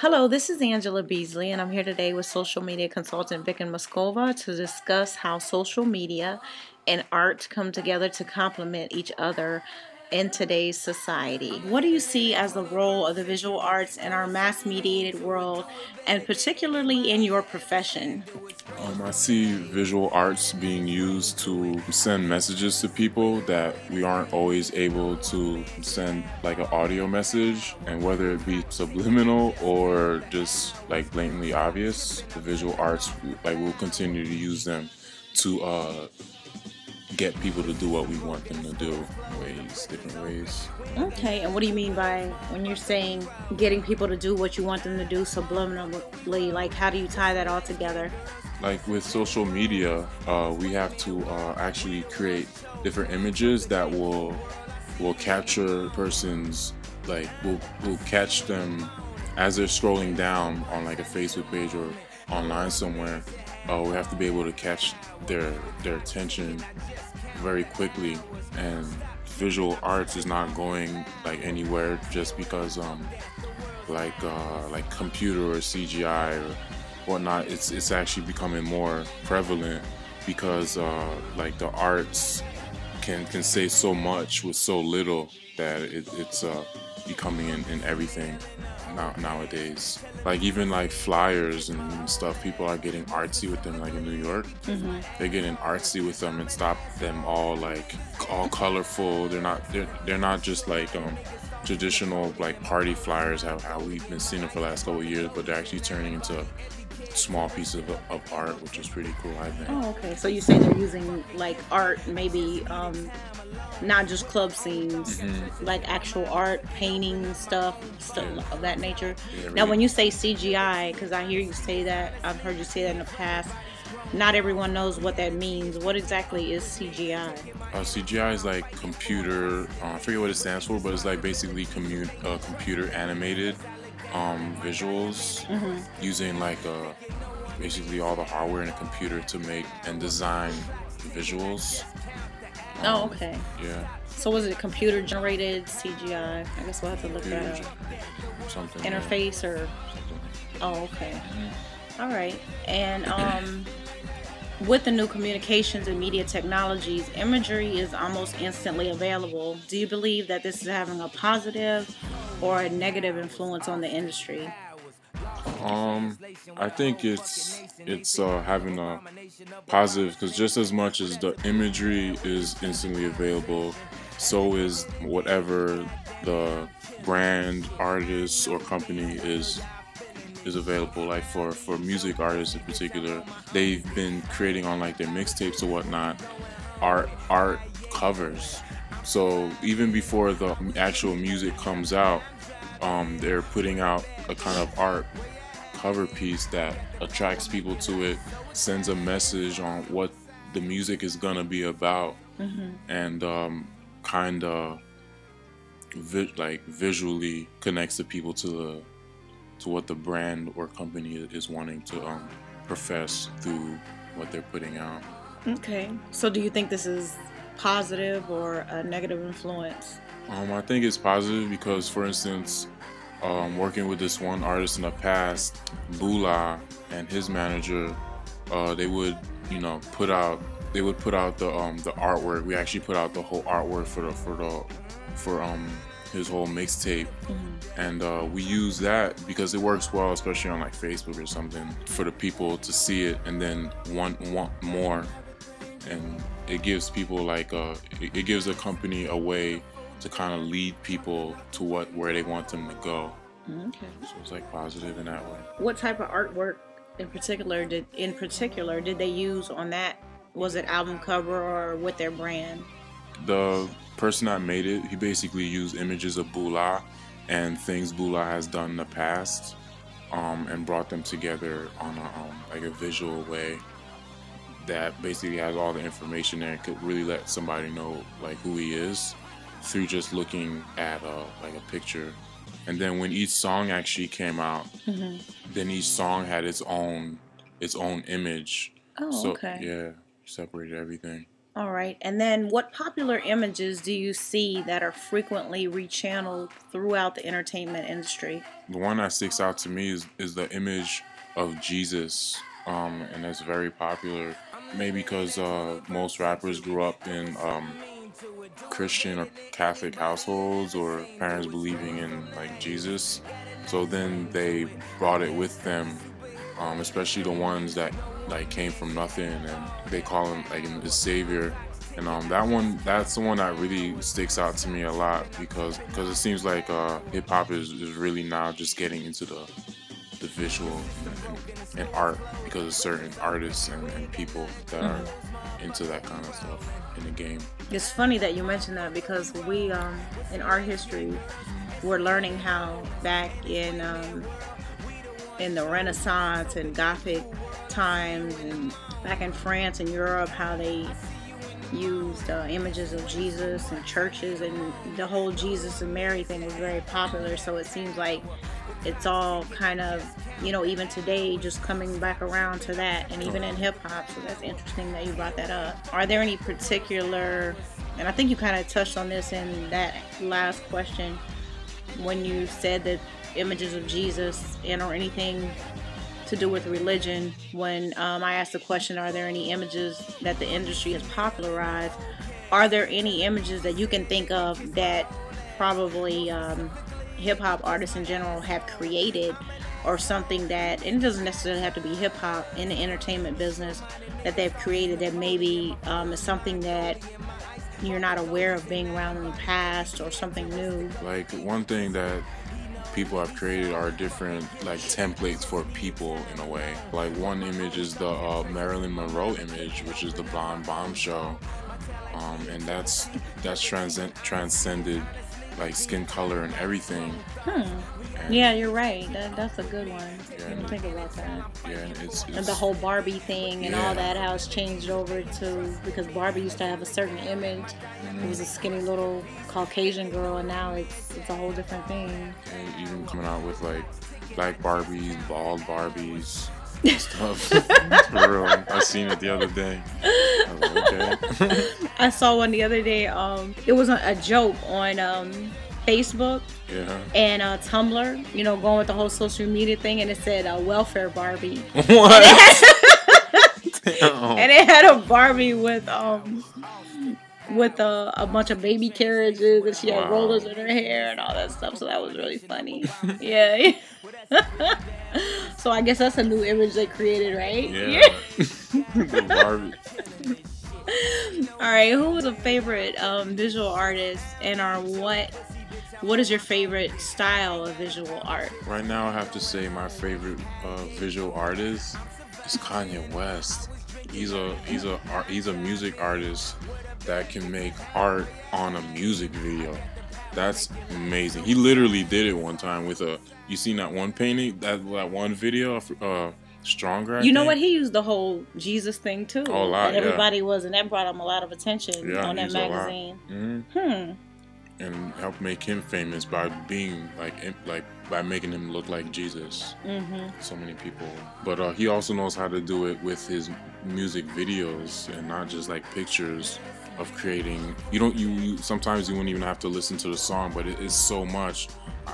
Hello, this is Angela Beasley, and I'm here today with social media consultant Vic and Moskova to discuss how social media and art come together to complement each other in today's society. What do you see as the role of the visual arts in our mass-mediated world, and particularly in your profession? I see visual arts being used to send messages to people that we aren't always able to send, like an audio message, and whether it be subliminal or just like blatantly obvious, the visual arts, like, we'll continue to use them to get people to do what we want them to do in different ways. Okay, and what do you mean by when you're saying getting people to do what you want them to do subliminally? Like, how do you tie that all together? Like with social media, we have to actually create different images that will capture persons, like will catch them as they're scrolling down on like a Facebook page or online somewhere. We have to be able to catch their attention very quickly, and visual arts is not going like anywhere just because like computer or CGI or whatnot. It's actually becoming more prevalent because like the arts can say so much with so little that it's becoming in everything nowadays. Like even like flyers and stuff, people are getting artsy with them. Like in New York, they're getting artsy with them and stop them all like all colorful. They're not just like traditional like party flyers how we've been seeing them for the last couple of years, but they're actually turning into small piece of art, which is pretty cool, I think. Oh, okay. So you say they're using like art, maybe not just club scenes, like actual art, painting stuff of that nature. Yeah, Now, when you say CGI, because I hear you say that, I've heard you say that in the past. Not everyone knows what that means. What exactly is CGI? CGI is like computer. I forget what it stands for, but it's like basically computer animated visuals using like basically all the hardware in a computer to make and design visuals. Oh, okay. Yeah. So was it computer generated CGI? I guess we'll have to look that up. Something. Interface yeah. or? Something. Oh, okay. All right. And with the new communications and media technologies, imagery is almost instantly available. Do you believe that this is having a positive or a negative influence on the industry? I think it's having a positive, because just as much as the imagery is instantly available, so is whatever the brand, artist, or company is available. Like for music artists in particular, they've been creating on like their mixtapes or whatnot art covers. So even before the actual music comes out, they're putting out a kind of art cover piece that attracts people to it, sends a message on what the music is gonna be about, and kind of visually connects the people to what the brand or company is wanting to profess through what they're putting out. Okay. So do you think this is positive or a negative influence? I think it's positive because, for instance, working with this one artist in the past, Bula, and his manager, they would put out the artwork. We actually put out the whole artwork for his whole mixtape, and we use that because it works well, especially on like Facebook or something, for the people to see it and then want more, and it gives people like it gives a company a way to kind of lead people to where they want them to go. Okay. So it's like positive in that way. What type of artwork in particular did they use on that? Was it album cover or with their brand? The person that made it, he basically used images of Bula and things Bula has done in the past, and brought them together on like a visual way that basically has all the information there and could really let somebody know like who he is through just looking at like a picture. And then when each song actually came out, then each song had its own image. Oh, so, okay. Yeah, separated everything. All right. And then what popular images do you see that are frequently rechanneled throughout the entertainment industry? The one that sticks out to me is the image of Jesus, and that's very popular. Maybe because most rappers grew up in Christian or Catholic households, or parents believing in like Jesus. So then they brought it with them, especially the ones that like came from nothing, and they call him like the savior. And that's the one that really sticks out to me a lot, because it seems like hip hop is really now just getting into the visual and art, because of certain artists and people that are into that kind of stuff in the game. It's funny that you mentioned that, because we in art history we're learning how back in the Renaissance and Gothic times, and back in France and Europe, how they used images of Jesus in churches, and the whole Jesus and Mary thing is very popular. So it seems like it's all kind of, even today, just coming back around to that, and even in hip-hop. So that's interesting that you brought that up. Are there any particular, and I think you kind of touched on this in that last question when you said that images of Jesus or anything to do with religion, when I asked the question, are there any images that the industry has popularized? Are there any images that you can think of that probably hip-hop artists in general have created, or something that, and it doesn't necessarily have to be hip-hop, in the entertainment business, that they've created that maybe is something that you're not aware of being around in the past, or something new? Like, one thing that people have created are different like templates for people in a way. Like, one image is the Marilyn Monroe image, which is the blonde bombshell, and that's transcended like skin color and everything. And yeah, you're right. That's a good one. Yeah, I didn't think about that. Yeah, and it's the whole Barbie thing and all that, how it's changed over to, because Barbie used to have a certain image. It was a skinny little Caucasian girl, and now it's a whole different thing. And even coming out with like black Barbies, bald Barbies, stuff. For real. I seen it the other day. I was like, okay. I saw one the other day. It was a joke on Facebook and Tumblr, going with the whole social media thing, and it said welfare Barbie. What? And it had a Barbie with a bunch of baby carriages, and she had rollers in her hair and all that stuff. So that was really funny. Yeah. So I guess that's a new image they created, right? Yeah. The Barbie. All right, who was a favorite visual artist, and what is your favorite style of visual art? Right now, I have to say my favorite visual artist is Kanye West. He's a music artist that can make art on a music video. That's amazing. He literally did it one time with you seen that one painting, that one video of Stronger, you know what? He used the whole Jesus thing too. A lot, and everybody was, and that brought him a lot of attention on that magazine. And helped make him famous by being by making him look like Jesus. So many people. But he also knows how to do it with his music videos, and not just like pictures of creating. You sometimes you wouldn't even have to listen to the song, but it is so much.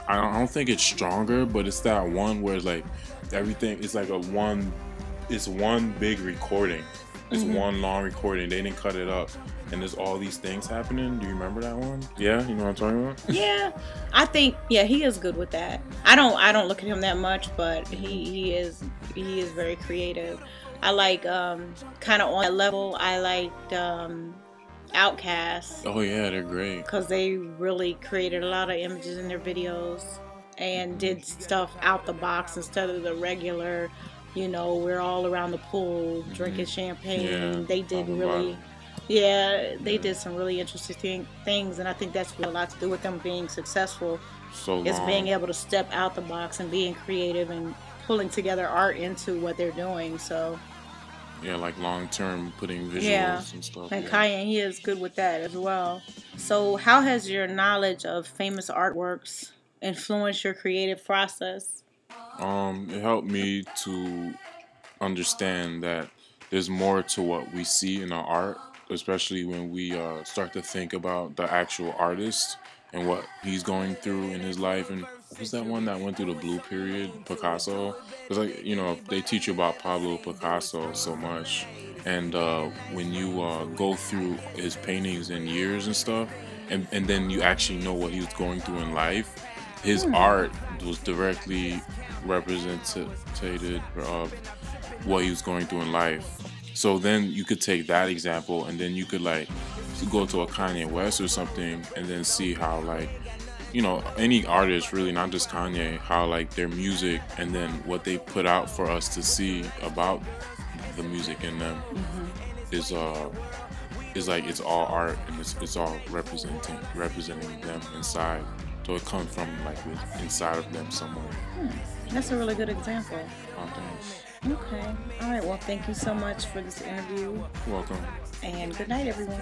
I don't think it's Stronger, but it's that one where it's like everything is like it's one big recording. It's one long recording. They didn't cut it up, and there's all these things happening. Do you remember that one? Yeah, you know what I'm talking about? Yeah, I think he is good with that. I don't look at him that much, but he is very creative. I like kind of on that level. I liked Outkast. Oh yeah, they're great. Because they really created a lot of images in their videos and did stuff out the box instead of the regular, we're all around the pool drinking champagne. Yeah, they did really, they did some really interesting things, and I think that's a lot to do with them being successful. It's being able to step out the box and being creative and pulling together art into what they're doing. So yeah, like long-term putting visuals and stuff. And Kanye, he is good with that as well. So how has your knowledge of famous artworks influenced your creative process? It helped me to understand that there's more to what we see in our art especially when we start to think about the actual artist and what he's going through in his life. And who's that one that went through the blue period? Picasso. Because, like, you know, they teach you about Pablo Picasso so much, and when you go through his paintings and years and stuff, and then you actually know what he was going through in life, his art was directly representative of what he was going through in life. So then you could take that example, and then you could like go to a Kanye West or something, and then see how, like, you know, any artist really, not just Kanye, how like their music and then what they put out for us to see about the music in them is like it's all art, and it's all representing them inside. So it comes from like inside of them somewhere. That's a really good example. Oh, thanks. Okay. All right. Well, thank you so much for this interview. Welcome. And good night, everyone.